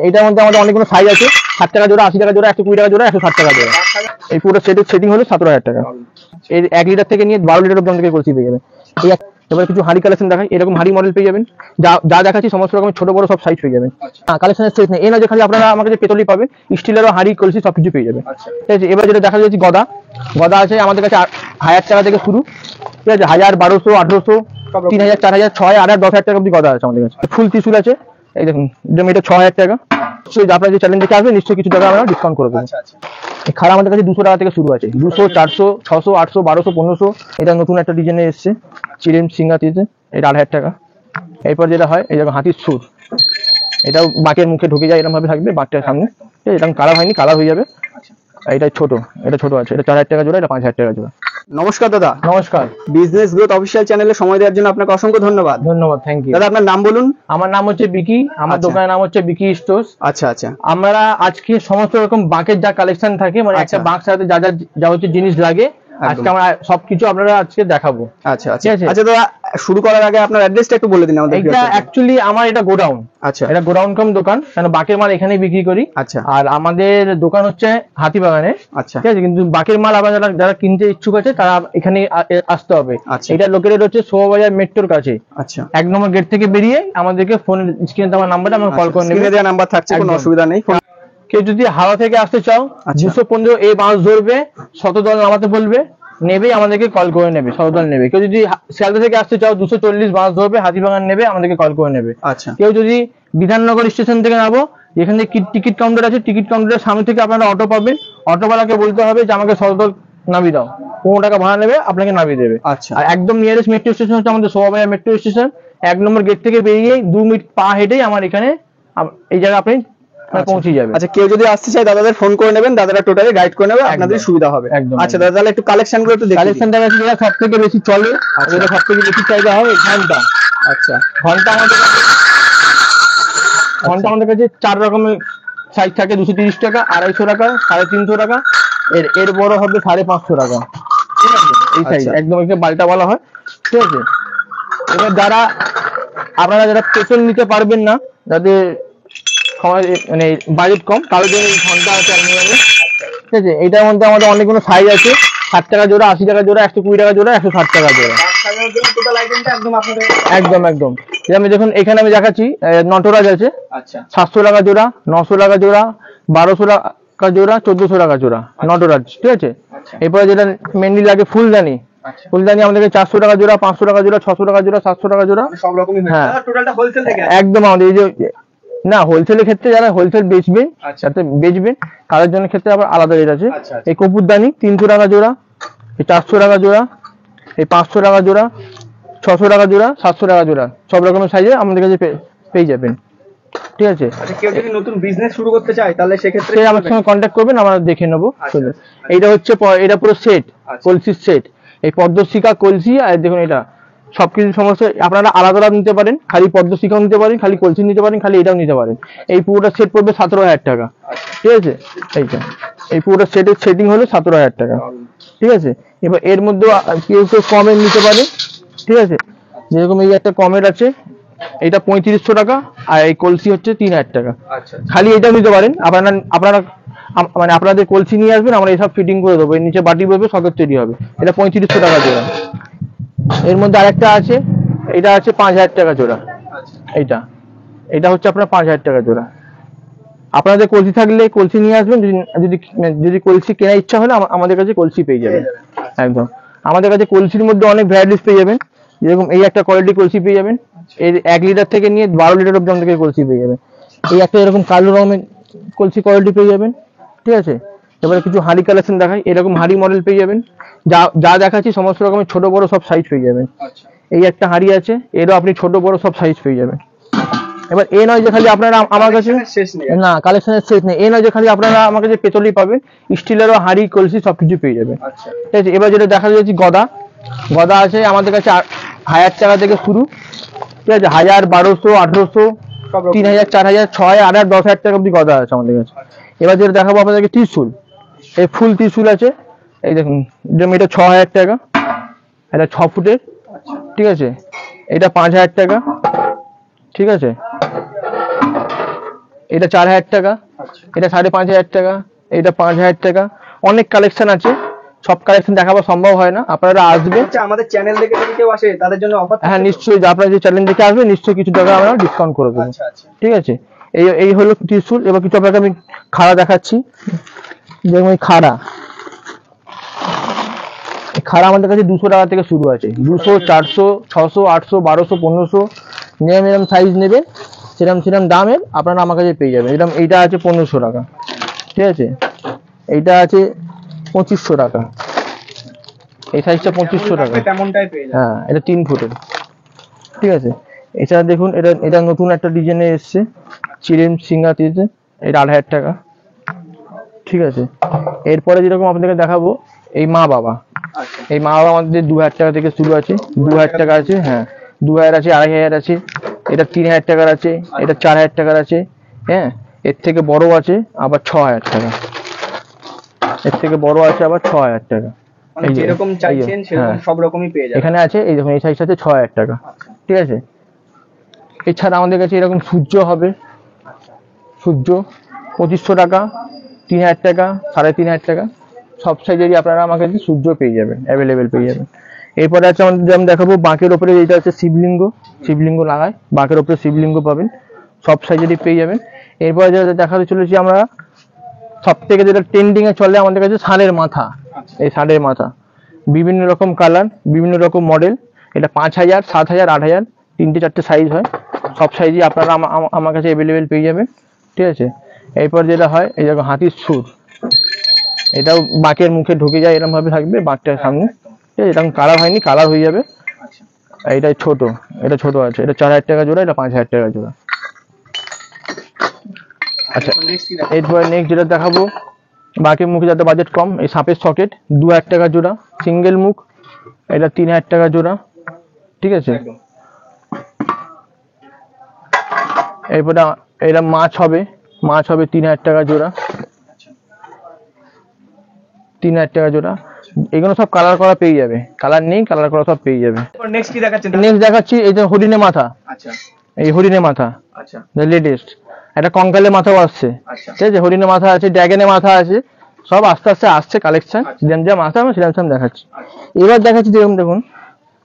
এটার মধ্যে আমাদের অনেকগুলো সাইজ আছে। 60 টাকা জোড়া, 80 টাকা জোড়া, 120 টাকা জোড়া, 160 টাকা জোড়া। এই পুরো সেটের সেটিং হলো 17,000 টাকা। এই 1 লিটার থেকে নিয়ে 12 লিটার অবধি কলসি পেয়ে যাবেন। এই এবার কিছু হাড়ি কালেকশন দেখাই। এরকম হাড়ি মডেল পেয়ে যাবেন, যা দেখাচ্ছি সমস্ত রকমের ছোট বড় সব সাইজ পেয়ে যাবেন। কালেকশনের শেষ নেই। এই না যে খালি আপনারা আমার কাছে পেতলই পাবেন, স্টিলেরও হাড়ি কলসি সবকিছু পেয়ে যাবেন। ঠিক আছে, এবার যেটা দেখা যাচ্ছে গদা আছে আমাদের কাছে 1000 টাকা থেকে শুরু। ঠিক আছে, 1000, 1200, 1800, 3000, 4000, 6000, 8000, 10,000 টাকা অব্দি গদা আছে আমাদের কাছে। ফুল ত্রিশুল আছে, এই দেখুন যেমন এটা 6000 টাকা। আপনার যে চ্যালেঞ্জ দেখে আসবেন নিশ্চয়ই কিছু টাকা আমরা ডিসকাউন্ট করে দেবো। খাড়া আমাদের কাছে 200 টাকা থেকে শুরু আছে, 200, 400, 600, 800, 1200, 1500। এটা নতুন একটা ডিজাইনে এসছে চিরেন সিঙ্গাতিতে, এটা 2500 টাকা। এরপর যেটা হয় এই দেখুন হাতির সুর, এটাও বাঁকের মুখে ঢুকে যায়, এরকম ভাবে থাকবে বাঁকটার সামনে। ঠিক আছে, এটা কালার হয়নি, কালার হয়ে যাবে। এটা ছোট আছে, এটা 4000 টাকা জোড়া, এটা 5000 টাকা জোড়া। নমস্কার দাদা। নমস্কার। বিজনেস গ্রোথ অফিসিয়াল চ্যানেলে সময় দেওয়ার জন্য আপনাকে অসংখ্য ধন্যবাদ। ধন্যবাদ, থ্যাংক ইউ। দাদা আপনার নাম বলুন। আমার নাম হচ্ছে বিকি, আমার দোকানের নাম হচ্ছে বিকি স্টোর্স। আচ্ছা। আমরা আজকে সমস্ত রকম বাঁকের যা কালেকশন থাকে, মানে একটা বাঁক সাথে যা যা যাবতীয় জিনিস লাগে, আজকে আমরা সবকিছু আপনারা আজকে দেখাবো। আচ্ছা দাদা, শুরু করার আগে আপনার অ্যাড্রেসটা একটু বলে দিন আমাদের। এটা অ্যাকচুয়ালি আমার এটা গোডাউন। আচ্ছা, এটা গোডাউন কাম দোকান, কারণ বাঁকের মাল এখানেই বিক্রি করি। আচ্ছা। আর আমাদের দোকান হচ্ছে হাতিবাগানে। আচ্ছা, ঠিক আছে, কিন্তু বাঁকের মাল আপনারা যারা কিনতে ইচ্ছুক আছে তারা এখানে আসতে হবে। আচ্ছা। এটা লোকেটেড হচ্ছে শোভাবাজার মেট্রোর কাছে। আচ্ছা, 1 নম্বর গেট থেকে বেরিয়ে আমাদেরকে ফোন স্ক্রিনে দেওয়া নাম্বারটা আমরা কল করে নেব। স্ক্রিনে দেওয়া নাম্বার থাকছে, কোনো অসুবিধা নেই। কেউ যদি হাওড়া থেকে আসতে চাও 215 এই বাস ধরবে, শতদল নামাতে বলবে, নেবে আমাদেরকে কল করে নেবে, শতদল নেবে। কেউ যদি শিয়ালদা থেকে আসতে চাও 240 বাস ধরবে, হাতিবাগান নেবে, আমাদেরকে কল করে নেবে। আচ্ছা। কেউ যদি বিধাননগর স্টেশন থেকে নামো, এখানে টিকিট কাউন্টার আছে, টিকিট কাউন্টারের সামনে থেকে আপনারা অটো পাবেন। অটোওয়ালাকে বলতে হবে যে আমাকে শতদল নামিয়ে দাও, 15 টাকা ভাড়া নেবে, আপনাকে নামিয়ে দেবে। আচ্ছা। আর একদম নিয়ারেস্ট মেট্রো স্টেশন হচ্ছে আমাদের শোভাবাজার মেট্রো স্টেশন। 1 নম্বর গেট থেকে বেরিয়ে 2 মিনিট পা হেঁটেই আমার এখানে এই জায়গায় আপনি পৌঁছে যাবে। আচ্ছা, কেউ যদি আসতে চায় দাদাদের ফোন করে নেবেন, দাদারা টোটালি গাইড করে নেবে, আপনাদের সুবিধা হবে। আচ্ছা দাদা, তাহলে একটু কালেকশন গুলো একটু দেখি। কালেকশন দেখা যাচ্ছে যেটা সবথেকে বেশি চলে, যেটা সবথেকে বেশি চাহিদা হয় ঘন্টা। আচ্ছা, ঘন্টা আমাদের কাছে 4 রকমের সাইজ থাকে। 230 টাকা, 250 টাকা, 350 টাকা, এর বড় হবে 550 টাকা। ঠিক আছে, এই সাইজ একদম একে বালটা বলা হয়। ঠিক আছে, এবার আপনারা যারা পেছন নিতে পারবেন না, যাদের মানে বাজেট কম, তাদের জন্য এই ঘন্টা আছে অ্যালুমিনিয়ামের। ঠিক আছে, এটার মধ্যে আমাদের অনেকগুলো সাইজ আছে। 60 টাকা জোড়া, 80 টাকা জোড়া, 120 টাকা জোড়া, 160 টাকা জোড়া। একদম আমি দেখুন এখানে আমি দেখাচ্ছি নটরাজ আছে। আচ্ছা, 700 টাকা জোড়া, 900 টাকা জোড়া, 1200 টাকা জোড়া, 1400 টাকা জোড়া নটরাজ। ঠিক আছে, এরপরে যেটা মেনলি লাগে ফুলদানি। ফুলদানি আমাদের 400 টাকা জোড়া, 500 টাকা জোড়া, 600 টাকা জোড়া, 700 টাকা জোড়া, সব রকমই। হ্যাঁ, টোটালটা হোলসেল থেকে একদম আমাদের এই যে না হোলসেলের ক্ষেত্রে যারা হোলসেল বেচবে, যাতে বেচবেন তাদের জন্য ক্ষেত্রে আবার আলাদা রেট আছে। এই কপুরদানি 300 টাকা জোড়া, এই 400 টাকা জোড়া, এই 500 টাকা জোড়া, 600 টাকা জোড়া, 700 টাকা জোড়া, সব রকমের সাইজে আমাদের কাছে পেয়ে যাবেন। ঠিক আছে, কেউ যদি নতুন বিজনেস শুরু করতে চায় তাহলে সেক্ষেত্রে আমার সঙ্গে কন্ট্যাক্ট করবেন, আমরা দেখে নেবো। এইটা হচ্ছে এটা পুরো সেট, কলসির সেট। এই পদ্মশিখা কলসি, আর দেখুন এটা সবকিছু সমস্ত আপনারা আলাদা আলাদা নিতে পারেন, খালি পদ্মশিখাও নিতে পারেন, খালি কলসি নিতে পারেন, খালি এটাও নিতে পারেন। এই পুরোটা সেট পড়বে 17,000 টাকা। ঠিক আছে, এই পুরোটা সেটের সেটিং হলো 17,000 টাকা। ঠিক আছে, এবার এর মধ্যে কেউ কমের নিতে পারে। ঠিক আছে, যেরকম এই একটা কমের আছে, এটা 3500 টাকা, আর এই কলসি হচ্ছে 3000 টাকা। খালি এটাও নিতে পারেন। আপনারা মানে আপনাদের কলসি নিয়ে আসবেন, আমরা এইসব ফিটিং করে দেবো। এর নিচে বাটি বসবে, সকেট তৈরি হবে। এটা 3500 টাকা জোড়া। এর মধ্যে আরেকটা আছে, এটা আছে 5000 টাকা জোড়া। এটা হচ্ছে আপনার 5000 টাকা জোড়া। আপনাদের কলসি থাকলে কলসি নিয়ে আসবেন, যদি কলসি কেনার ইচ্ছা হলে আমাদের কাছে কলসি পেয়ে যাবেন। একদম আমাদের কাছে কলসির মধ্যে অনেক ভ্যারাইটিস পেয়ে যাবেন। যেরকম এই একটা কোয়ালিটি কলসি পেয়ে যাবেন, এর 1 লিটার থেকে নিয়ে 12 লিটার অবধি আমাদের কলসি পেয়ে যাবেন। এই একটা এরকম কালো রকমের কলসি কোয়ালিটি পেয়ে যাবেন। ঠিক আছে, এবারে কিছু হাড়ি কালেকশন দেখাই। এরকম হাড়ি মডেল পেয়ে যাবেন, যা দেখাচ্ছি সমস্ত রকমের ছোট বড় সব সাইজ পেয়ে যাবেন। এই একটা হাড়ি আছে, এরও আপনি ছোট বড় সব সাইজ পেয়ে যাবেন। এবার এ নয় যে খালি আপনারা আমার কাছে না কালেকশনের শেষ নেই। এ নয় যে খালি আপনারা আমার কাছে পেতলই পাবেন, স্টিলেরও হাড়ি কলসি সবকিছু পেয়ে যাবেন। ঠিক আছে, এবার যেটা দেখা যাচ্ছে গদা আছে আমাদের কাছে 1000 টাকা থেকে শুরু। ঠিক আছে, 1000, 1200, 1800, 3000, 4000, 6000, 8000, 10,000 টাকা অব্দি গদা আছে আমাদের কাছে। এবার যেটা দেখাবো আপনাদেরকে ত্রিশুল, এই ফুল ত্রিশুল আছে। এই দেখুন যেমন এটা 6000 টাকা, এটা 6 ফুটের। ঠিক আছে, এটা 5000 টাকা। ঠিক আছে, এটা 4000 টাকা, আচ্ছা এটা 5500 টাকা, এটা 5000 টাকা। অনেক কালেকশন আছে, সব কালেকশন দেখাবো সম্ভব হয় না, আপনারা আসবে। আচ্ছা আমাদের চ্যানেল দেখে যদি কেউ আসে তাদের জন্য অফার? হ্যাঁ নিশ্চয়ই, আপনারা যে চ্যানেল দেখে আসবে নিশ্চয়ই কিছু টাকা আমরা ডিসকাউন্ট করে দেবো। আচ্ছা আচ্ছা ঠিক আছে, এই এই হলো ত্রিশূল। এবার কিছু আপনাকে আমি খাড়া দেখাচ্ছি, যেমন এই খাড়া, এই খাড়া আমাদের কাছে 200 টাকা থেকে শুরু আছে, 200, 400, 600, 800, 1200, 1500, যেরকম সাইজ নেবেন সেরকম দামের আপনারা আমার কাছে পেয়ে যাবেন। এরকম এইটা আছে 1500 টাকা, ঠিক আছে, এইটা আছে 2500 টাকা, এই সাইজটা 2500 টাকা। তেমনটাই পেয়ে যাবেন। হ্যাঁ, এটা 3 ফুটের, ঠিক আছে। এছাড়া দেখুন এটা এটা নতুন একটা ডিজাইনে এসছে, চিরেন সিঙ্গাতিতে, এটা 8000 টাকা, ঠিক আছে। এরপরে যেরকম আপনাদেরকে দেখাবো এই মা বাবা, আচ্ছা এই মা বাবা আমাদের 2000 টাকা থেকে শুরু আছে, 2000 টাকা আছে, হ্যাঁ 2000 আছে, 2500 আছে, এটা 3000 টাকার আছে, এটা 4000 টাকার আছে, হ্যাঁ। এর থেকে বড় আছে আবার 6000 টাকা, এর থেকে বড় আছে আবার 6000 টাকা। মানে এই যে, যেরকম এই যে, চাইছেন সেরকম হ্যাঁ, সব রকমই পেয়ে যাবেন। এখানে আছে এই দেখুন এই সাইজটা আছে 6000 টাকা, আচ্ছা ঠিক আছে। এছাড়া আমাদের কাছে এরকম সূর্য হবে, সূর্য 2500 টাকা, 3000 টাকা, 3500 টাকা, সব সাইজেরই আপনারা আমার কাছে সূর্য পেয়ে যাবেন, অ্যাভেলেবেল পেয়ে যাবেন। এরপরে আছে আমাদের যেমন দেখাবো বাঁকের ওপরে, যেটা আছে শিবলিঙ্গ, শিবলিঙ্গ লাগায় বাঁকের ওপরে শিবলিঙ্গ পাবেন, সব সাইজেরই পেয়ে যাবেন। এরপরে যেটা দেখাতে চলেছি আমরা, সব থেকে যেটা ট্রেন্ডিং এ চলে আমাদের কাছে ষাঁড়ের মাথা, আচ্ছা এই ষাঁড়ের মাথা বিভিন্ন রকম কালার, বিভিন্ন রকম মডেল, এটা 5000, 7000, 8000, 3টে 4টে সাইজ হয়, সব সাইজই আপনারা আমার কাছে অ্যাভেলেবেল পেয়ে যাবেন, ঠিক আছে। এরপর যেটা হয় এই দেখো হাতির সুর, এটাও বাঁকের মুখে ঢুকে যায়, এরকম ভাবে থাকবে বাঁকটার সামনে, ঠিক আছে, এরকম কালার হয়নি, কালার হয়ে যাবে। আচ্ছা এইটা ছোট, এটা ছোট আছে, এটা 4000 টাকা জোড়া, এটা 5000 টাকা জোড়া। আচ্ছা, নেক্সট কি দেখাবো? এরপরে নেক্সট যেটা দেখাবো বাঁকের মুখে যাতে বাজেট কম, এই সাপের সকেট 2000 টাকা জোড়া, সিঙ্গেল মুখ, এটা 3000 টাকা জোড়া, ঠিক আছে। একদম এরপরে এটা মাছ হবে, মাছ হবে 3000 টাকা জোড়া, আচ্ছা 3000 টাকা জোড়া। এগুলো সব কালার করা পেয়ে যাবে, কালার নেই, কালার করা সব পেয়ে যাবে। এরপর নেক্সট কি দেখাচ্ছেন? নেক্সট দেখাচ্ছি এই যে হরিণের মাথা, আচ্ছা এই হরিণের মাথা আচ্ছা লেটেস্ট, একটা কঙ্কালের মাথাও আসছে, আচ্ছা ঠিক আছে, হরিণের মাথা আছে, ড্রাগনের মাথা আছে, সব আস্তে আস্তে আসছে কালেকশন, যেরকম যা মাথা আমি সেরকম দেখাচ্ছি। আচ্ছা এবার দেখাচ্ছি যেরকম দেখুন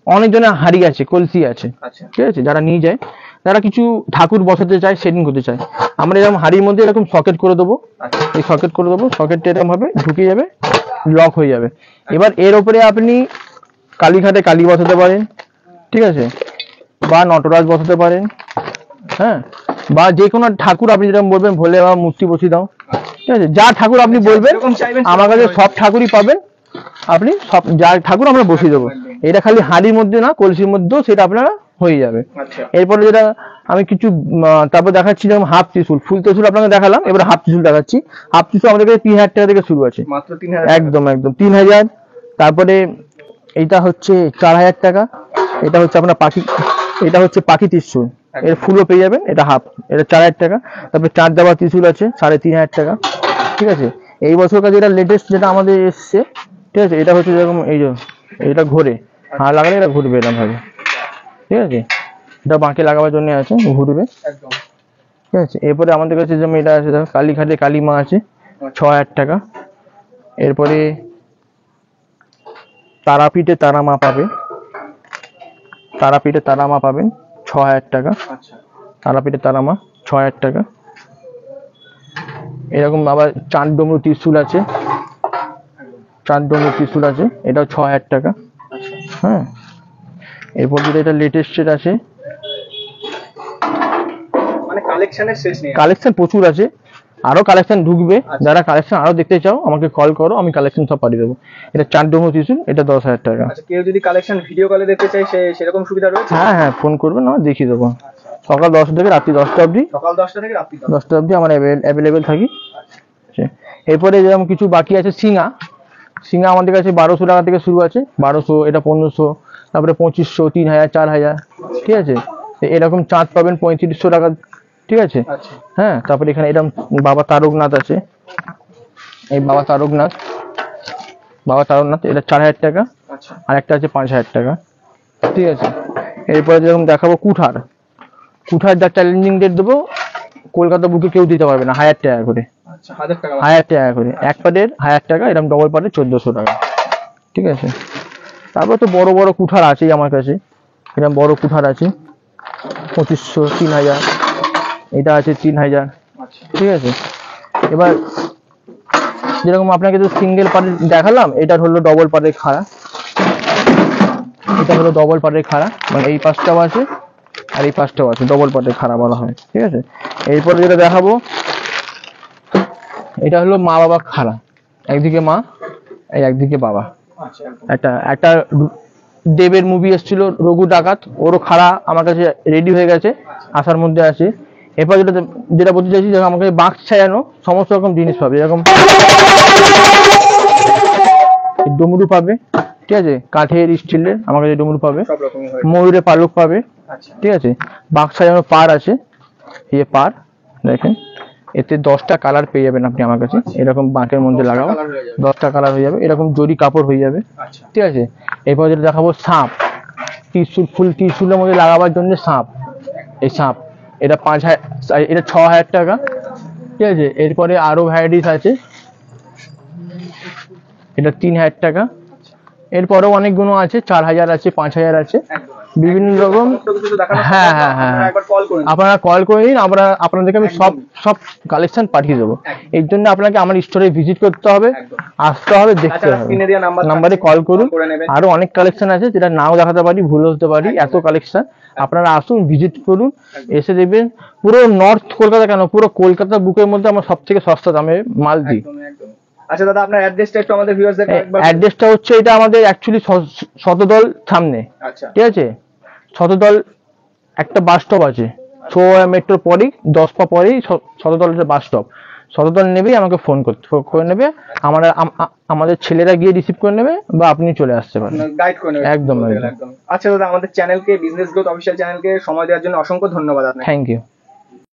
অনেকজনের হাড়ি আছে, কলসি আছে, আচ্ছা ঠিক আছে, যারা নিয়ে যায়, যারা কিছু ঠাকুর বসাতে চায়, সেটিং করতে চায়, আমরা এরকম হাড়ির মধ্যে এরকম সকেট করে দেবো, আচ্ছা এই সকেট করে দেবো, সকেটটা এরকম ভাবে ঢুকে যাবে, লক হয়ে যাবে। এবার এর উপরে আপনি কালীঘাটে কালী বসাতে পারেন, ঠিক আছে, বা নটরাজ বসাতে পারেন, হ্যাঁ, বা যে কোনো ঠাকুর আপনি যেরকম বলবেন, ভোলে বাবা মূর্তি বসিয়ে দাও, ঠিক আছে, যা ঠাকুর আপনি বলবেন যেরকম চাইবেন আমার কাছে সেরকম সব ঠাকুরই পাবেন, আপনি সব যা ঠাকুর আমরা বসিয়ে দেবো। এটা খালি হাড়ির মধ্যে না, কলসির মধ্যেও সেটা আপনারা হয়ে যাবে। আচ্ছা এরপরে যেটা আমি কিছু তারপর দেখাচ্ছি যেমন হাফ ত্রিশূল, ফুল ত্রিশূল আপনাকে দেখালাম, এবার হাফ ত্রিশূল দেখাচ্ছি। হাফ ত্রিশূল আমাদের কাছে 3000 টাকা থেকে শুরু আছে, মাত্র 3000? একদম একদম 3000। তারপরে এইটা হচ্ছে 4000 টাকা, এটা হচ্ছে আপনার পাখি, এটা হচ্ছে পাখি ত্রিশূল, এর ফুলও পেয়ে যাবেন, এটা হাফ, এটা 4000 টাকা। তারপরে 4 দেওয়া ত্রিশূল আছে 3500 টাকা, ঠিক আছে। এই বছরকার যেটা লেটেস্ট যেটা আমাদের এসছে, ঠিক আছে, এটা হচ্ছে যেরকম এই যে এটা ঘোরে, হাড় লাগালে এটা ঘুরবে এরকম ভাবে, ঠিক আছে, এটা বাঁকে লাগাবার জন্য আছে, ঘুরবে, একদম ঠিক আছে। এরপরে আমাদের কাছে যেমন এটা আছে দেখো কালীঘাটে কালী মা আছে 6000 টাকা। এরপরে তারাপীঠে তারা মা পাবে, তারাপীঠে তারা মা পাবেন 6000 টাকা, আচ্ছা তারাপীঠে তারা মা 6000 টাকা। এরকম আবার চাঁদ ডমরু ত্রিশূল আছে, চাঁদ ডমরু ত্রিশূল আছে, এটাও 6000 টাকা, আচ্ছা হ্যাঁ। এরপর যেটা এটা লেটেস্ট আছে, মানে কালেকশনের শেষ নেই। কালেকশন প্রচুর আছে, আরো কালেকশন ঢুকবে, যারা কালেকশন আরো দেখতে চাও আমাকে কল করো, আমি কালেকশন সব পাঠিয়ে দেবো। এটা 4 ডমরু ত্রিশূল, এটা 10000 টাকা। আচ্ছা কেউ যদি কালেকশন ভিডিও কলে দেখতে চাই সেরকম সুবিধা রয়েছে? হ্যাঁ হ্যাঁ, ফোন করবেন, আমি দেখিয়ে দেবো, আচ্ছা সকাল 10টা থেকে রাত্রি 10টা অবধি, সকাল 10টা থেকে রাত্রি 10টা। 10টা অবধি আমার অ্যাভেলেবেল থাকি। এরপরে যেরকম কিছু বাকি আছে সিঙ্গা, সিঙ্গা আমাদের কাছে 1200 টাকা থেকে শুরু আছে, 1200, এটা 1500, তারপরে 2500, 3000, 4000, ঠিক আছে। এরকম চাঁদ পাবেন 3500 টাকা, ঠিক আছে, আচ্ছা হ্যাঁ। তারপরে এখানে এরকম বাবা তারকনাথ আছে, এই বাবা তারকনাথ, বাবা তারকনাথ, এটা 4000 টাকা, আচ্ছা আর একটা আছে 5000 টাকা, ঠিক আছে। এরপরে যেরকম দেখাবো কুঠার, কুঠার যা চ্যালেঞ্জিং রেট দেবো কলকাতা বুকে কেউ দিতে পারবে না, 1000 টাকা করে। আচ্ছা 1000 টাকা 1000 টাকা করে এক পাটের 1000 টাকা, এরকম ডবল পাটের 1400 টাকা। ঠিক আছে, তারপর তো বড় বড় কুঠার আছেই আমার কাছে, এরকম বড় কুঠার আছে 2500, 3000, এটা আছে 3000। আচ্ছা ঠিক আছে, এবার যেরকম আপনাকে তো সিঙ্গেল পাটের দেখালাম, এটা হলো ডবল পাটের খাড়া, এটা হলো ডবল পাটের খাড়া, মানে এই পাশটাও আছে আর এই পাশটাও আছে, ডবল পাটের খাড়া বলা হয়। ঠিক আছে, এরপরে যেটা দেখাবো এটা হলো মা বাবা খাড়া, একদিকে মা এই একদিকে বাবা। আচ্ছা একটা একটা দেবের মুভি এসেছিল রঘু ডাকাত, ওরও খাড়া আমার কাছে রেডি হয়ে গেছে, আসার মধ্যে আছে। এরপর যেটা যেটা বলতে চাইছি, যেরকম আমার কাছে বাক্স ছায়ানো সমস্ত রকম জিনিস পাবে, যেরকম ডমরু পাবে, ঠিক আছে, কাঠের স্টিলের আমার কাছে ডমরু পাবে, সব রকমই হয়। ময়ূরের পালক পাবে। আচ্ছা ঠিক আছে, বাক্স সাজানো পার আছে, এই যে পার দেখেন, এতে 10টা কালার পেয়ে যাবেন আপনি আমার কাছে, এরকম বাঁকের মধ্যে লাগাবো, 10টা কালার হয়ে যাবে, এরকম জরি কাপড় হয়ে যাবে। আচ্ছা ঠিক আছে, এরপর যেটা দেখাবো সাপ, ত্রিশূল, ফুল ত্রিশূলের মধ্যে লাগাবার জন্য সাপ, এই সাপ এটা 5000, এটা 6000 টাকা। ঠিক আছে, এরপরে আরো ভ্যারাইটিস আছে, এটা 3000 টাকা। এরপরেও অনেকগুলো আছে, 4000 আছে, 5000 আছে, একদম বিভিন্ন রকম। সমস্ত কিছু তো দেখানো হ্যাঁ, সম্ভব না, হ্যাঁ, হ্যাঁ, আপনারা একবার কল করে নিন। আপনারা কল করে নিন, আমরা আপনাদেরকে আমি সব সব কালেকশন পাঠিয়ে দেবো। একদম। এর জন্য আপনাকে আমার স্টোরে ভিজিট করতে হবে, একদম। আসতে হবে, দেখতে তাছাড়া হবে, স্ক্রিনে দেওয়া নাম্বারে কল করুন। করে নেবেন। আরো অনেক কালেকশন আছে যেটা নাও দেখাতে পারি, ভুল হতে পারি, এত কালেকশন। আপনারা আসুন, ভিজিট করুন, এসে দেখবেন পুরো নর্থ কলকাতা কেন, পুরো কলকাতা বুকের মধ্যে আমরা সব থেকে সস্তা দামে মাল দিই। একদম একদম। আচ্ছা দাদা, আপনার অ্যাড্রেসটা একটু আমাদের ভিউয়ারদের একবার অ্যাড্রেসটা হচ্ছে, এটা আমাদের অ্যাকচুয়ালি শতদল সামনে। আচ্ছা ঠিক আছে, শতদল একটা বাস স্টপ আছে, মেট্রোর পরেই 10 পা পরেই শতদলের বাস স্টপ। শতদল নেবেই আমাকে ফোন করে নেবে, আমাদের ছেলেরা গিয়ে রিসিভ করে নেবে, বা আপনি চলে আসতে পারেন, গাইড করে নেবেন। একদম একদম। আচ্ছা দাদা, আমাদের চ্যানেলকে, বিজনেস গ্রোথ অফিসিয়াল চ্যানেলকে সময় দেওয়ার জন্য অসংখ্য ধন্যবাদ আপনাকে। Thank you.